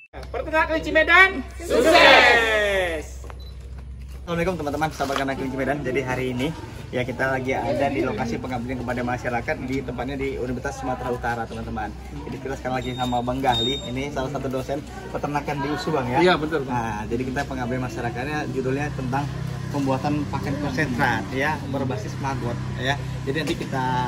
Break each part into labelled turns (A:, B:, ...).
A: Peternak kelinci Medan, sukses!
B: Assalamualaikum teman-teman, sahabat anak kelinci Medan. Jadi hari ini ya kita lagi ada di lokasi pengabdian kepada masyarakat di tempatnya di Universitas Sumatera Utara, teman-teman. Jadi kita sekarang lagi sama Bang Gahli, ini salah satu dosen peternakan di USU, Bang, ya.
A: Iya, betul.
B: Nah, jadi kita pengabdian masyarakatnya judulnya tentang pembuatan pakan konsentrat ya berbasis maggot ya. Jadi nanti kita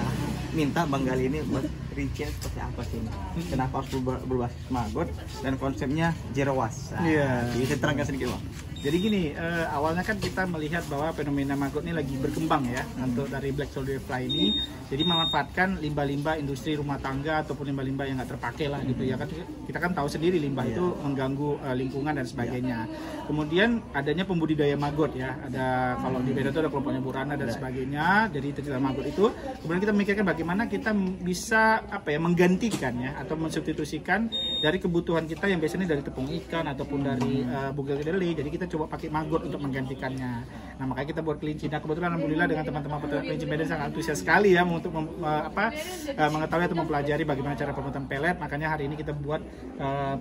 B: minta Bang Gahli ini buat rincian seperti apa sih ini? Kenapa harus berbasis maggot dan konsepnya zero waste? Nah,
A: Iya.
B: bisa terangkan sedikit, Bang.
A: Jadi gini, awalnya kan kita melihat bahwa fenomena maggot ini lagi berkembang ya untuk dari black soldier fly ini. Jadi memanfaatkan limbah-limbah industri rumah tangga ataupun limbah-limbah yang nggak terpakai lah gitu ya kan. Kita kan tahu sendiri limbah itu mengganggu lingkungan dan sebagainya. Kemudian adanya pembudidaya maggot ya. Ada kalau di Medan itu ada kelompoknya Burana dan sebagainya. Jadi tercipta maggot itu. Kemudian kita memikirkan bagaimana kita bisa menggantikan ya atau mensubstitusikan dari kebutuhan kita yang biasanya dari tepung ikan ataupun dari bugil kedelai. Jadi kita coba pakai maggot untuk menggantikannya. Nah, makanya kita buat kelinci. Nah, kebetulan alhamdulillah dengan teman-teman peternak kelinci Medan sangat antusias sekali ya untuk mengetahui atau mempelajari bagaimana cara pembuatan pelet. Makanya hari ini kita buat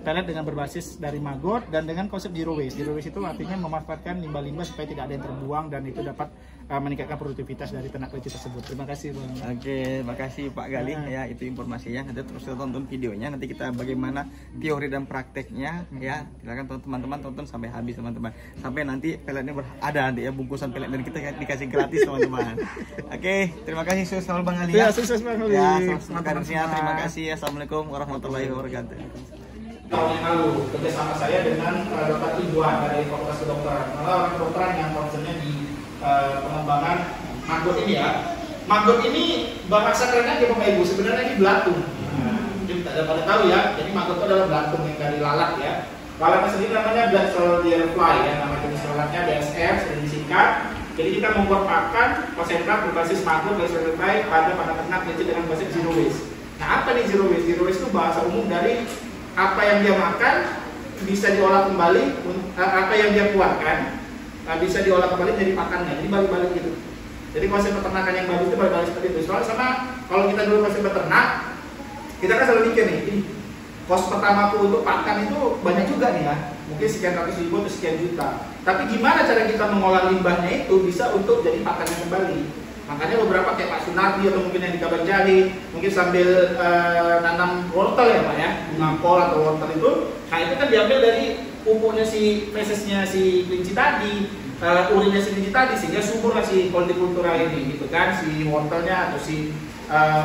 A: pelet dengan berbasis dari maggot dan dengan konsep zero waste. Zero waste itu artinya memanfaatkan limbah-limbah supaya tidak ada yang terbuang dan itu dapat meningkatkan produktivitas dari ternak kelinci tersebut. Terima kasih, Bang.
B: Oke, makasih Pak Gahli ya, itu informasinya. Nanti terus kita tonton videonya, nanti kita bagaimana teori dan prakteknya ya. Silakan teman-teman tonton sampai habis, teman-teman. Sampai nanti peletnya ada nanti ya, bungkusan pelet dan kita dikasih gratis, teman-teman. Oke, terima kasih selalu Bang Gahli.
A: Ya, sukses Bang Gahli.
B: Ya, kadernya. Terima kasih. Assalamualaikum warahmatullahi wabarakatuh.
A: Tahun yang lalu kerjasama saya dengan Dr. Ibuan dari Fakultas Kedokteran. Malah orang kedokteran yang concernnya di pengembangan maggot ini ya. Maggot ini bahasa kerennya dia Bapak Ibu, sebenarnya ini belatung. Mungkin tidak pada tahu ya. Jadi maggot itu adalah belatung yang dari lalat ya. Lalatnya sendiri namanya black soldier fly ya, nama jenis lalatnya BSF, sering disingkat. Jadi kita membuat pakan konsentrat berbasis maggot black soldier fly pada ternak kelinci dengan basis zero waste. Nah, apa nih zero waste? Zero waste itu bahasa umum dari apa yang dia makan bisa diolah kembali, apa yang dia keluarkan bisa diolah kembali jadi pakannya, jadi balik-balik gitu. Jadi konsep peternakan yang bagus itu balik-balik seperti itu. Soalnya sama kalau kita dulu masih peternak, kita kan selalu mikir nih, kos pertamaku untuk pakan itu banyak juga nih ya, mungkin sekian ratus ribu atau sekian juta. Tapi gimana cara kita mengolah limbahnya itu bisa untuk jadi pakannya kembali? Makanya beberapa kayak Pak Sunardi atau mungkin yang di Kabanjari mungkin sambil nanam wortel ya Pak ya, bunga kol atau wortel itu, nah itu kan diambil dari pupuknya si fesesnya si kelinci tadi, urinnya si kelinci tadi, sehingga subur lah si hortikultura ini gitu kan, si wortelnya atau si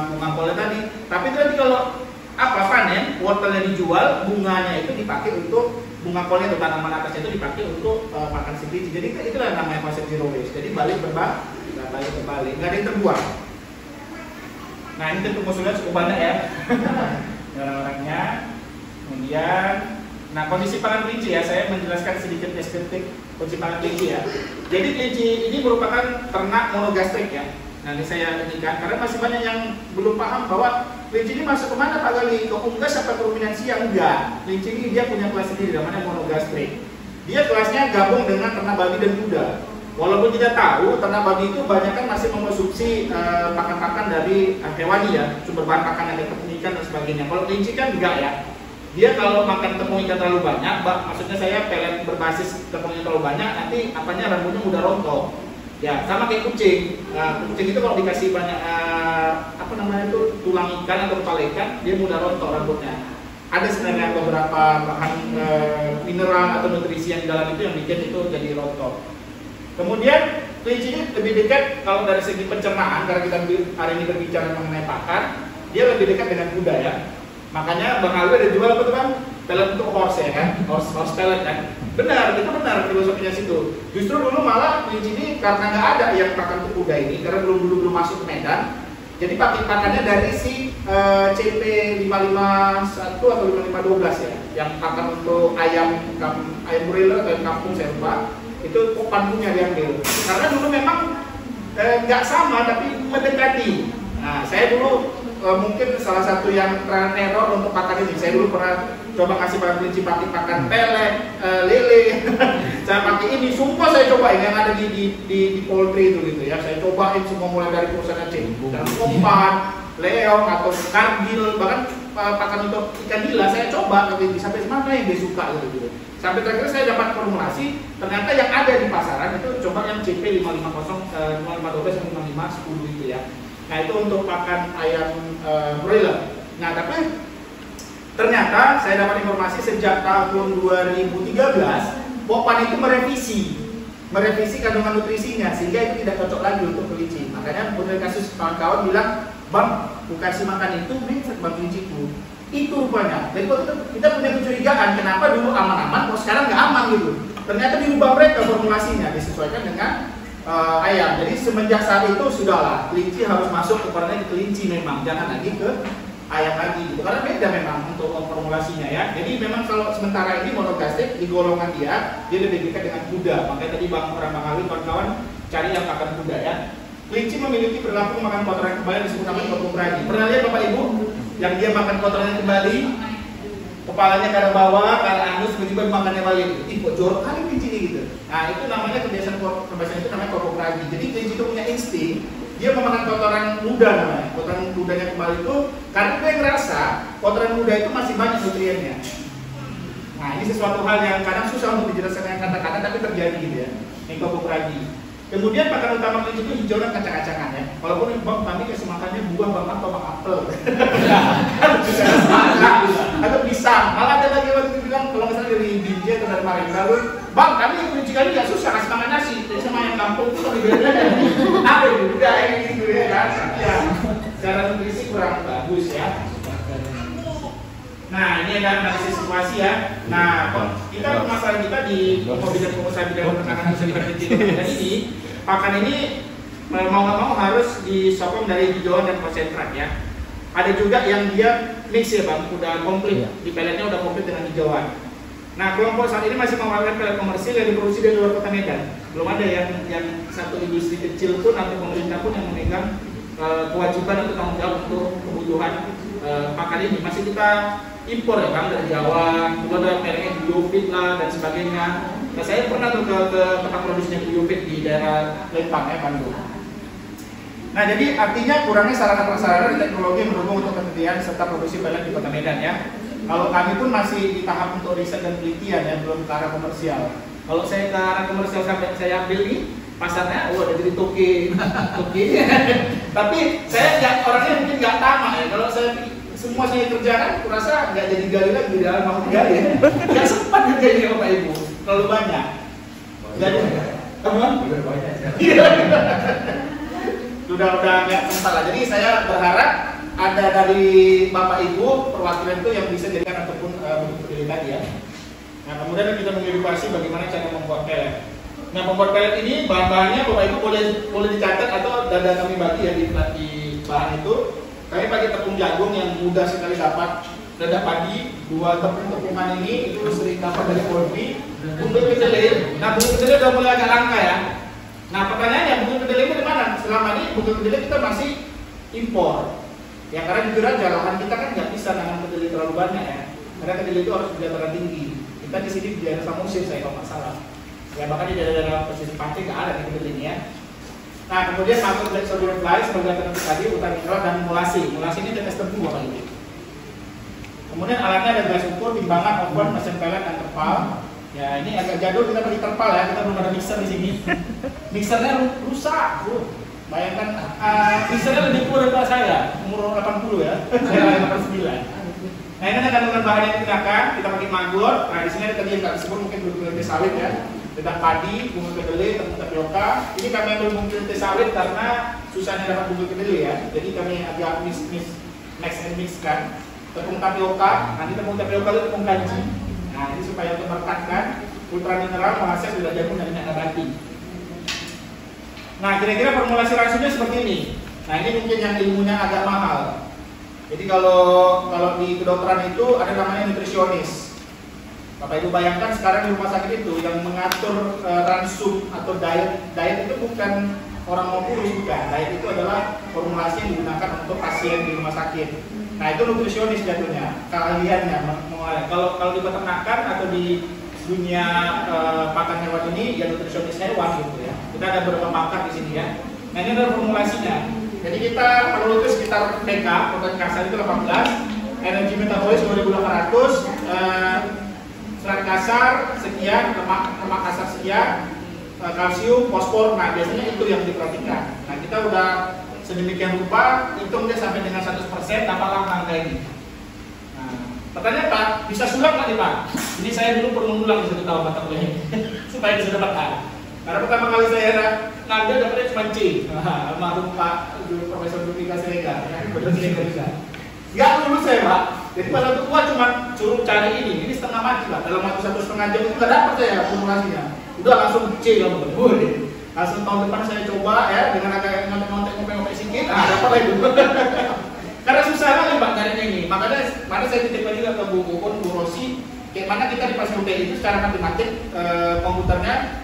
A: bunga kolnya tadi. Tapi itu nanti kalau panen, wortelnya dijual, bunganya itu dipakai untuk bunga kolnya atau tanaman atasnya itu dipakai untuk makan si kelinci. Jadi itulah namanya konsep zero waste. Jadi balik berbalik, nggak ada yang terbuang. Nah ini tentu musuhnya cukup banyak ya orang-orangnya. Kemudian, nah kondisi pakan kelinci ya, saya menjelaskan sedikit deskriptif kondisi pakan kelinci ya. Jadi kelinci ini merupakan ternak monogastrik ya. Nanti saya ingatkan karena masih banyak yang belum paham bahwa kelinci ini masuk kemana Pak Gahli? Ke unggas apa ke ruminansia? Enggak. Kelinci ini dia punya kelas sendiri namanya monogastrik. Dia kelasnya gabung dengan ternak babi dan kuda. Walaupun tidak tahu, ternak babi itu banyak kan masih mengonsumsi pakan-pakan dari hewani ya, sumber bahan pakan dari tepung ikan dan sebagainya. Kalau kelinci kan enggak ya. Dia kalau makan tepung ikan terlalu banyak, maksudnya saya pelet berbasis tepungnya terlalu banyak, nanti apanya rambutnya mudah rontok. Ya, sama kayak kucing. Nah, kucing itu kalau dikasih banyak tulang ikan atau kepala ikan, dia mudah rontok rambutnya. Ada sebenarnya beberapa bahan mineral atau nutrisi yang di dalam itu yang bikin itu jadi rontok. Kemudian kelinci ini lebih dekat kalau dari segi pencernaan, karena kita hari ini berbicara mengenai pakan, dia lebih dekat dengan kuda ya. Makanya Bang Alwi ada jual apa tuh Bang? Pelet untuk horse ya kan? Horse pelet kan? Benar, itu benar filosofinya situ. Justru dulu malah kelinci ini karena nggak ada yang pakan untuk kuda ini, karena belum masuk ke Medan. Jadi pakannya dari si CP551 atau 5512 ya, yang pakan untuk ayam broiler atau ayam kampung saya lupa. Itu panggungnya diambil karena dulu memang nggak sama tapi mendekati. Nah saya dulu mungkin salah satu yang trial error untuk pakan ini. Saya dulu pernah coba kasih pakan kelinci pakai pakan pelet, lele, saya pakai ini. Sumpah saya cobain yang ada di poultry itu gitu ya. Saya cobain semua mulai dari perusahaan cek dan kompan, leong atau kargil, bahkan pakan untuk ikan nila, saya coba sampai mana yang dia suka gitu. Sampai terakhir saya dapat formulasi, ternyata yang ada di pasaran itu coba yang CP 550, 5512, 5510 itu ya. Nah itu untuk pakan ayam broiler. Nah tapi ternyata saya dapat informasi sejak tahun 2013, Pokpan itu merevisi kandungan nutrisinya sehingga itu tidak cocok lagi untuk kelinci. Makanya beberapa kasus kawan-kawan bilang, Bang, aku kasih makan itu mengsek bang kelinciku. Itu rupanya. Jadi kita punya kecurigaan kenapa dulu aman-aman, kok sekarang nggak aman gitu. Ternyata diubah mereka formulasinya disesuaikan dengan ayam. Jadi semenjak saat itu sudahlah, kelinci harus masuk kepada kelinci memang, jangan lagi ke ayam lagi gitu. Karena beda memang untuk formulasinya ya. Jadi memang kalau sementara ini monogastrik di golongan dia lebih dekat dengan kuda. Makanya tadi Bang Ali kawan-kawan cari yang makan kuda ya. Kelinci memiliki perilaku makan kotoran kembali disebut namanya kotopragi. Pernah lihat Bapak Ibu yang dia makan kotorannya kembali, kepalanya ke arah bawah, ke arah anus, tiba-tiba makannya balik. Ih, kok jorok kali kelinci ini gitu. Nah itu namanya kebiasaan itu namanya kotopragi. Jadi kelinci itu punya insting. Dia memakan kotoran muda namanya. Kotoran mudanya kembali itu karena dia ngerasa kotoran muda itu masih banyak nutriennya. Nah ini sesuatu hal yang kadang susah untuk dijelaskan dengan kata-kata tapi terjadi gitu ya. Ini kotopragi. Kemudian pakan utama kelinci itu hijau dan kacang-kacangan ya. Walaupun Bang kami kasih makannya buah bang atau bang apel. Atau pisang. Malah ada lagi waktu itu bilang kalau misalnya dari Binjai atau dari Maringgalu, Bang kami yang kelinci kali nggak susah kasih makan nasi. Jadi sama yang kampung itu lebih beda. Apa itu? Udah ini gitu ya kan? Ya. Secara nutrisi kurang bagus ya. Nah ini ada analisis situasi ya. Nah kita permasalahan kita di bidang pengusaha bidang peternakan bisa diperhatikan ini pakan ini mau nggak mau harus disokong dari hijauan dan konsentrat ya. Ada juga yang dia mix ya Bang, udah komplit di peletnya udah komplit dengan hijauan. Nah kelompok saat ini masih mengeluarkan pelet komersil yang diproduksi dari luar kota Medan. Belum ada yang satu industri kecil pun atau pemerintah pun yang memegang kewajiban atau tanggung jawab untuk kebutuhan pakan ini. Masih kita impor ya Bang dari Jawa, juga ada mereknya Biofit lah dan sebagainya. Nah saya pernah tuh ke tempat produksinya Biofit di daerah Lempang ya Bandung. Nah jadi artinya kurangnya sarana prasarana dan teknologi yang mendukung untuk ketersediaan serta produksi pelet di Kota Medan ya. Kalau kami pun masih di tahap untuk riset dan penelitian ya, belum ke arah komersial. Kalau saya ke arah komersial sampai saya ambil nih pasarnya, ada jadi toke. Tapi saya orangnya mungkin nggak tamak ya. Kalau saya semua saya kerjakan, kurasa nggak jadi gali lagi di dalam mau gali ya. Nggak sempat kerjanya Bapak Ibu, terlalu banyak. Jadi, apa? Sudah nggak sempat lah. Jadi saya berharap ada dari Bapak Ibu perwakilan itu yang bisa jadikan ataupun bentuk peduli tadi ya. Nah kemudian kita mengedukasi bagaimana cara membuat pelet. Nah membuat pelet ini bahan-bahannya Bapak Ibu boleh dicatat atau dada kami bagi ya di bahan itu. Kami pakai tepung jagung yang mudah sekali dapat, dada padi, 2 tepung-tepungan ini itu sering dapat dari Polri. Bumbu kedelai, nah bumbu kedelai udah mulai agak langka ya. Nah pertanyaannya bumbu kedelai itu di mana? Selama ini bumbu kedelai kita masih impor. Ya karena jujur aja lahan kita kan nggak bisa nanam kedelai terlalu banyak ya. Karena kedelai itu harus dataran tinggi. Kita di sini di daerah Samosir saya kalau nggak salah. Ya bahkan di daerah pesisir pantai nggak ada di kedelai ya. Nah kemudian masuk black sodium fly sebagai alternatif tadi utar mineral dan mulasi. Mulasi ini tetes tebu Bapak Ibu. Kemudian alatnya ada gas ukur, timbangan, oven, mesin pelet dan terpal. Ya ini agak jadul kita pakai terpal ya, kita belum ada mixer di sini. Mixernya rusak, bayangkan mixernya lebih tua daripada saya, umur 80 ya, saya 89. Nah ini ada kandungan bahan yang digunakan, kita pakai maggot. Nah di sini ada tadi yang nggak disebut mungkin bumbu sawit ya. Dedak padi, bumbu kedelai, tepung tapioka. Ini kami ambil bumbu sawit karena susahnya dapat bumbu kedelai ya. Jadi kami agak mix and mix kan. Tepung tapioka, nanti tepung tapioka itu tepung kanji. Nah ini supaya untuk merekatkan ultra mineral menghasilkan gula jagung dan minyak nabati. Nah kira-kira formulasi rasinya seperti ini. Nah ini mungkin yang ilmunya agak mahal. Jadi kalau di kedokteran itu ada namanya nutrisionis. Bapak Ibu bayangkan sekarang di rumah sakit itu yang mengatur ransum atau diet itu bukan orang mau kurus, bukan. Diet itu adalah formulasi yang digunakan untuk pasien di rumah sakit. Nah itu nutrisionis jatuhnya, keahliannya. Kalau di peternakan atau di dunia pakan hewan ini ya nutrisionis hewan gitu ya. Kita ada beberapa pakar di sini ya. Nah ini adalah formulasinya. Jadi kita perlu itu sekitar PK, protein kasar itu 18. energi metabolis 2800, serat kasar sekian, lemak kasar sekian, kalsium, fosfor. Nah biasanya itu yang diperhatikan. Nah kita udah sedemikian rupa hitung dia sampai dengan 100%, dapatlah angka ini. Nah, pertanyaan Pak, bisa sulap nggak nih Pak? Jadi saya dulu perlu ngulang di 1 tahun mata kuliah ini supaya bisa dapat A. Karena pertama kali saya ngambil dapatnya cuma C. Almarhum Pak Profesor Dupika Siregar, betul Siregar juga. Nggak lulus saya Pak. Jadi pada waktu gua cuma suruh cari ini setengah mati Pak. Dalam waktu 1,5 jam itu nggak dapat saya formulasinya. Udah langsung C kamu. Langsung tahun depan saya coba ya dengan agak ngomong sedikit, dapat lah itu. Karena susah kali Pak carinya ini. Makanya saya titipkan juga ke Bu Kupon, Bu Rosi, kayak mana kita di pas UPI itu secara matematik komputernya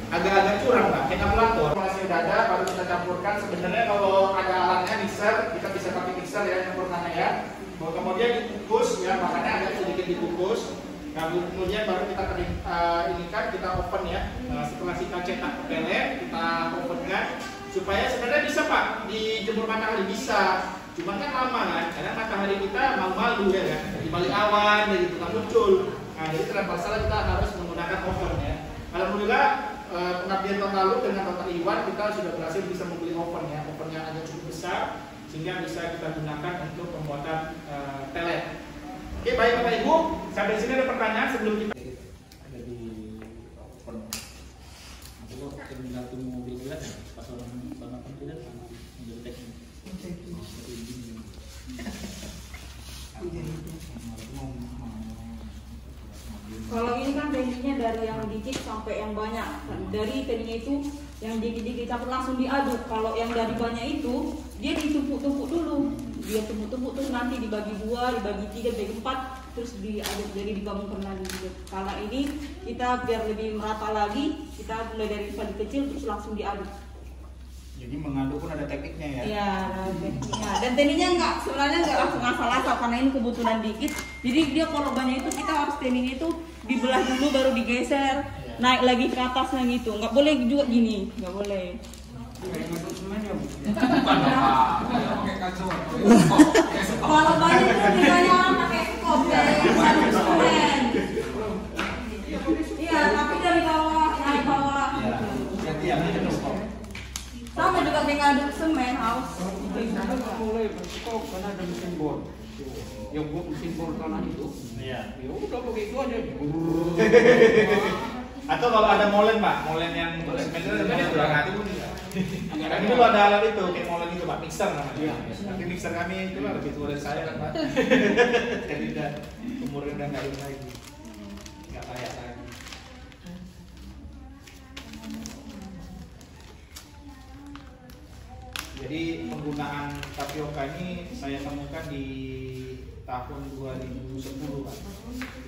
A: agak-agak curang Pak, kayak kalkulator. Formulasi udah ada, baru kita campurkan. Sebenarnya kalau ada alatnya mixer, kita bisa pakai mixer ya campurkannya ya. Kemudian dikukus ya, makanya agak sedikit dikukus. Nah, kemudian baru kita kita oven ya. Setelah kita cetak ke pelet, kita ovenkan supaya sebenarnya bisa Pak dijemur matahari bisa. Cuman kan lama kan, karena matahari kita malu-malu ya kan, di balik awan jadi tukang muncul. Nah, jadi terpaksa kita harus menggunakan oven ya. Alhamdulillah pengabdian tahun lalu dengan Dr. Iwan kita sudah berhasil bisa membeli oven ya. Ovennya agak cukup besar sehingga bisa kita gunakan untuk pembuatan pelet. Oke, baik Bapak Ibu, sampai sini ada pertanyaan sebelum kita
C: ada di oven. Aku kok tinggal tunggu mobil lihat ya, pas orang tidak mobil teknik.
D: Kalau ini kan tekniknya dari yang dikit sampai yang banyak. Dari tekniknya itu yang dikit-dikit campur langsung diaduk. Kalau yang dari banyak itu dia ditumpuk-tumpuk dulu. Dia tumpuk-tumpuk terus nanti dibagi 2, dibagi 3, dibagi 4, terus diaduk, jadi digabungkan lagi gitu. Kalau ini kita biar lebih merata lagi, kita mulai dari paling kecil terus langsung diaduk.
A: jadi mengaduk pun ada tekniknya ya.
D: Iya, ada tekniknya. Dan tekniknya sebenarnya nggak langsung asal-asal karena ini kebutuhan dikit. Jadi dia kalau banyak itu kita harus tekniknya itu dibelah dulu baru digeser, naik lagi ke atasnya gitu. Nggak boleh juga gini, nggak boleh. Kalau banyak itu tinggalnya orang pakai skop dari instrumen. Iya, tapi dari bawah naik bawah. Sama juga dengan aduk semen harus.
C: Mulai berskop karena ada mesin bor. Yang buat mesin bor tanah itu.
A: Iya.
C: Ya udah begitu aja.
A: Atau kalau ada molen Pak, molen yang sebenarnya ada kurang hati pun tidak. Kami dulu ada alat itu, kayak molen itu Pak, mixer namanya. Tapi mixer kami itu lah lebih tua dari saya kan Pak. Jadi udah umurnya udah nggak ini lagi, nggak layak lagi. Jadi penggunaan tapioka ini saya temukan di tahun 2010 Pak.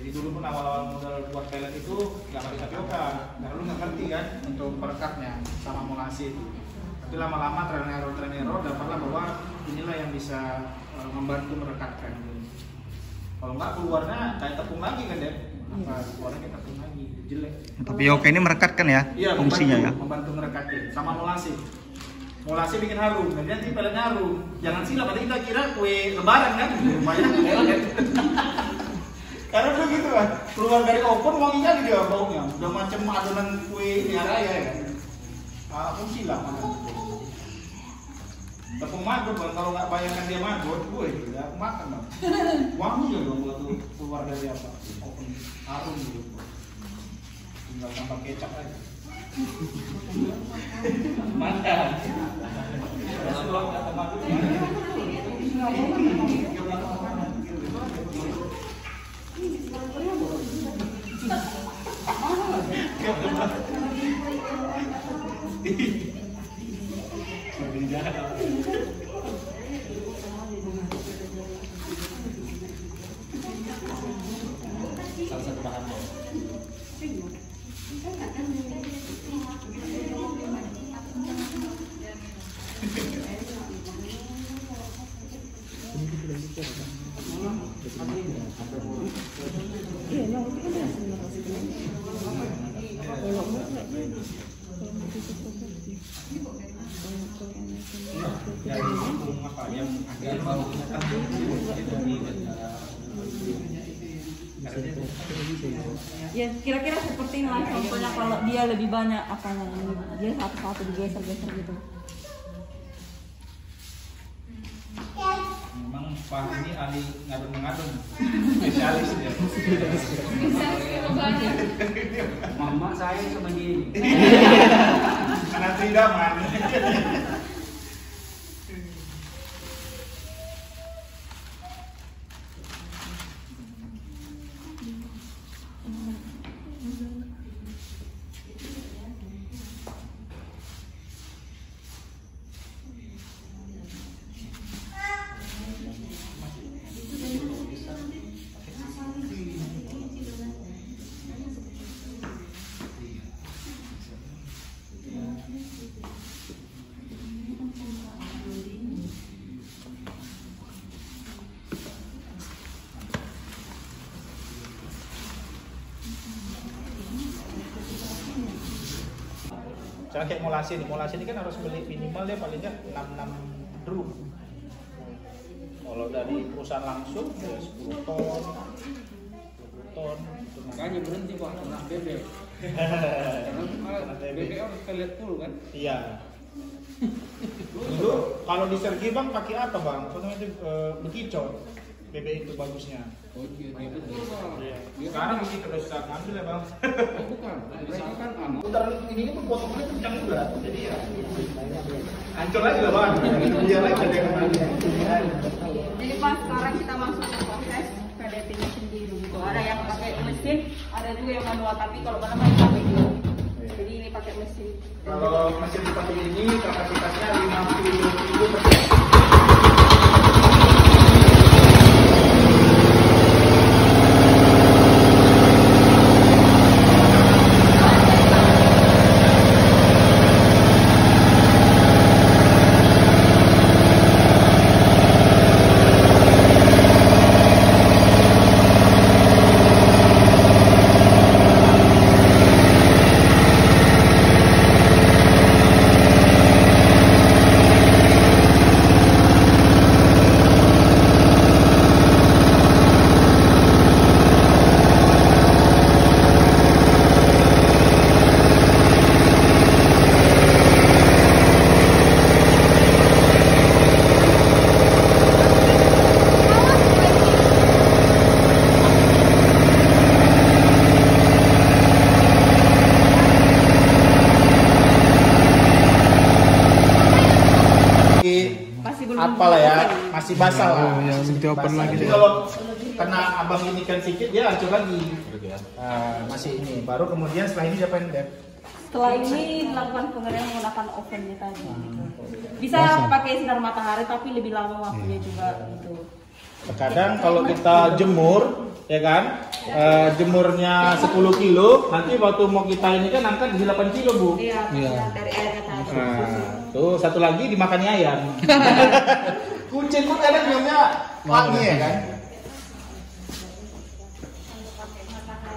A: Jadi dulu pun awal-awal modal buat pelet itu nggak pakai tapioka, karena lu nggak ngerti kan untuk perekatnya sama molasi itu. Tapi lama-lama trial and error dapatlah bahwa inilah yang bisa membantu merekatkan. Kalau nggak keluarnya kayak tepung lagi kan deh, keluarnya kayak tepung lagi jelek.
B: Tapioka ini merekatkan ya,
A: Iya,
B: fungsinya ya.
A: membantu merekatkan sama molasi. Molasi bikin harum, dan nanti peletnya harum. Jangan silap, tadi kita kira kue lebaran kan, banyak pelet. Karena tuh gitu kan, keluar dari oven wanginya dia baunya, udah macam adonan kue ini raya ya kan. Aku silap makan. Tepung maggot kan, kalau nggak bayangkan dia maggot, gue tidak aku makan bang. Wangi ya dong waktu keluar dari apa? Oven harum gitu. Tinggal tambah kecap aja. Mantap.
C: Salah satu bahannya.
D: Ya kira-kira seperti ini lah contohnya kalau dia lebih banyak akarnya ini dia satu-satu digeser-geser gitu.
A: Memang Pak ini ahli ngadem-ngadem, spesialis ya.
C: Mama saya cuma gini.
A: Nanti idaman. Misalnya kayak molasi ini kan harus beli minimal dia paling nggak 6 drum. Kalau dari perusahaan langsung ya 10 ton, 20 ton.
C: Makanya berhenti Pak, kena bebek. Karena bebek harus kita lihat dulu kan.
A: Iya. Dulu kalau di Sergi Bang pakai apa Bang? Contohnya itu bekicot. Bebek itu bagusnya.
C: Oh iya betul Bang.
A: Sekarang ini terus bisa ngambil ya Bang.
C: Oh bukan, misalkan anu.
A: Putaran ini pun potongannya kencang juga. Jadi ya hancur lagi lah Bang. Dia lagi ada yang kembali.
D: Jadi pas sekarang kita masuk ke proses pelleting sendiri gitu. Ada yang pakai mesin, ada juga yang manual tapi kalau mana pakai juga. Jadi ini pakai mesin.
A: Kalau mesin seperti ini kapasitasnya 50.000 per jam. Apalah ya, masih basah lah.
B: Yang diopen lagi.
A: Jadi kalau kena abang ini kan sedikit dia hancur lagi. Masih ini. Baru kemudian setelah ini dia pendek.
D: Setelah ini dilakukan pengeringan menggunakan ovennya tadi. Bisa pakai sinar matahari tapi lebih lama waktunya juga gitu.
A: Terkadang kalau kita jemur, ya kan, jemurnya 10 kilo, nanti waktu mau kita ini kan angkat di 8 kilo Bu.
D: Iya. Dari airnya tadi.
A: Tuh satu lagi dimakani ayam. Kucing pun kadang minumnya wangi ya kan.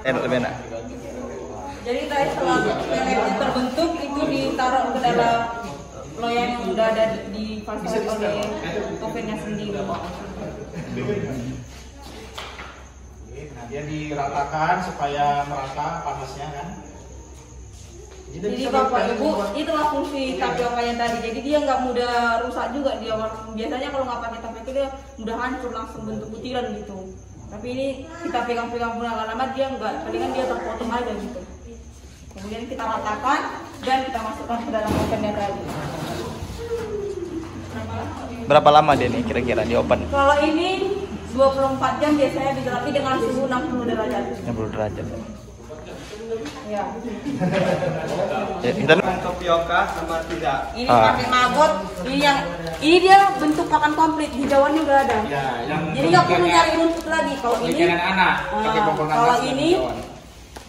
B: Enak lebih enak.
D: Jadi tadi setelah pelletnya terbentuk itu ditaruh ke dalam loyang yang sudah ada difasilitasi oleh ovennya sendiri.
A: Nah dia diratakan supaya merata panasnya kan.
D: Jadi Bapak Ibu itulah fungsi tapiokanya tadi. Jadi dia nggak mudah rusak juga dia. Biasanya kalau nggak pakai tapioka dia mudah hancur langsung bentuk butiran gitu. Tapi ini kita pegang-pegang lama-lama dia nggak, palingan dia terpotong aja gitu. Kemudian kita ratakan dan kita masukkan ke dalam ovennya tadi.
B: Berapa lama dia nih kira-kira di open?
D: Kalau ini 24 jam biasanya diterapi dengan suhu 60 derajat.
B: 60 derajat.
D: Ya.
B: Ya, kita tapioka sama tidak.
D: Ini pakai maggot. Ini dia bentuk pakan komplit, hijauannya udah ada.
A: Ya,
D: Jadi nggak perlu nyari rumput lagi. Kalau ini,
A: anak,
D: kalau ini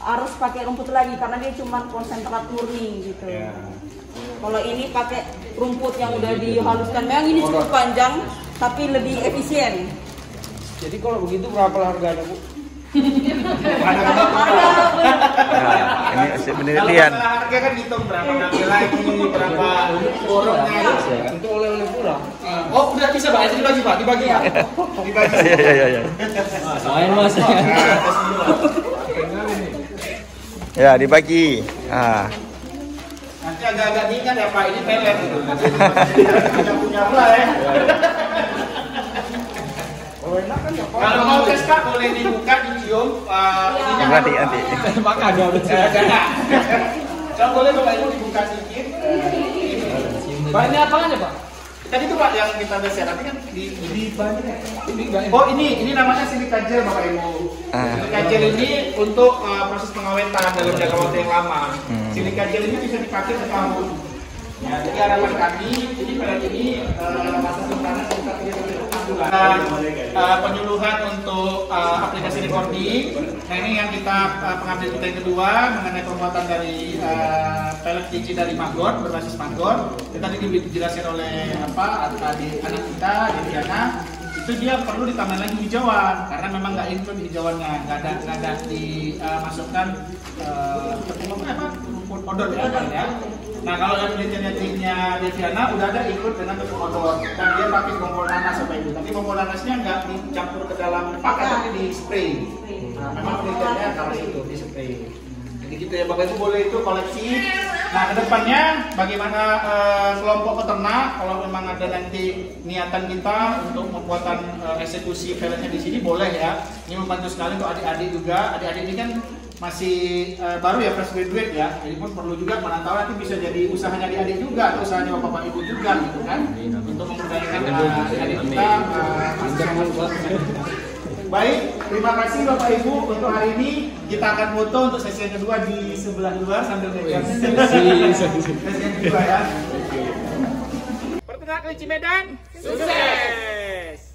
D: harus pakai rumput lagi karena dia cuma konsentrat murni gitu.
A: Ya.
D: Kalau ini pakai rumput yang udah dihaluskan. Memang ini cukup panjang, tapi lebih efisien.
C: Jadi kalau begitu berapa harganya Bu?
B: ini ini hasil penelitian.
A: Kalau harga kan hitung berapa ngambil lagi, berapa borongnya.
C: Untuk oleh-oleh pulang.
A: Oh, udah bisa Pak, itu dibagi Pak, dibagi ya. Dibagi.
B: Iya.
C: Main Mas.
B: Ya, dibagi. Ah.
A: Nanti agak-agak diingat ya Pak, ini pelet gitu. Tidak punya pula ya. Kalau mau tes Kak, boleh dibuka, dicium. Ininya
B: Nanti.
C: Maka ada
A: jangan. Kalau boleh Bapak Ibu dibuka sedikit.
C: Pak, ini apa aja Pak?
A: Tadi itu Pak yang kita beser, tapi kan di oh ini namanya silika gel Bapak Ibu. Silika gel ini untuk proses pengawetan dalam jangka waktu yang lama. Silika gel ini bisa dipakai setahun. Ya, jadi harapan kami ini pelet ini masa simpanan sekitar 3-4 bulan. Penyuluhan untuk aplikasi recording. Nah ini yang kita pengambil kita yang kedua mengenai pembuatan dari pelet biji dari maggot berbasis maggot. Tadi dijelaskan oleh adik anak kita Diana. Itu dia perlu ditambah lagi hijauan karena memang nggak include hijauannya, nggak ada dimasukkan rumput odor ya. Nah kalau yang penelitiannya Deviana udah ada include dengan rumput odor dan dia pakai kompor nanas Bapak Ibu. Tapi kompor nanasnya nggak dicampur ke dalam pakan tapi di spray. Nah, memang penelitiannya kalau itu di spray. Jadi gitu ya Bapak Ibu, boleh itu koleksi. Nah kedepannya bagaimana kelompok peternak kalau memang ada nanti niatan kita untuk pembuatan eksekusi peletnya di sini boleh ya. Ini membantu sekali untuk adik-adik juga. Adik-adik ini kan masih baru ya, fresh graduate ya. Jadi pun perlu juga menantau nanti bisa jadi usahanya adik-adik juga atau usahanya bapak ibu juga gitu kan. Untuk memperdayakan adik-adik kita. Baik, terima kasih Bapak Ibu untuk hari ini. Kita akan foto untuk sesi yang kedua di sebelah luar sambil megang sesi yang kedua ya. Peternak Kelinci Medan, sukses!